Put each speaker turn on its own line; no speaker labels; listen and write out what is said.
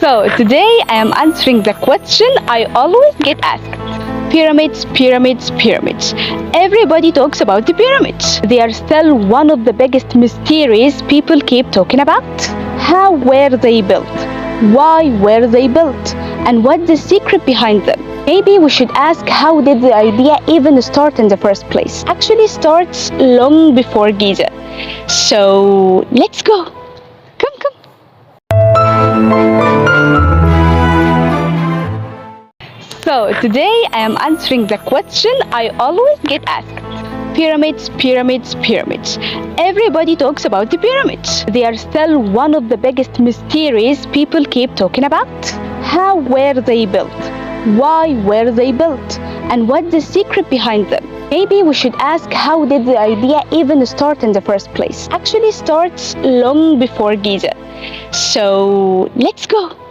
So today I am answering the question I always get asked. Pyramids, pyramids, pyramids. Everybody talks about the pyramids. They are still one of the biggest mysteries people keep talking about. How were they built? Why were they built? And what's the secret behind them? Maybe we should ask, how did the idea even start in the first place? Actually starts long before Giza. So let's go. Come. So today I am answering the question I always get asked. Pyramids, pyramids, pyramids. Everybody talks about the pyramids. They are still one of the biggest mysteries people keep talking about. How were they built? Why were they built? And what's the secret behind them? Maybe we should ask, how did the idea even start in the first place? Actually starts long before Giza. So let's go.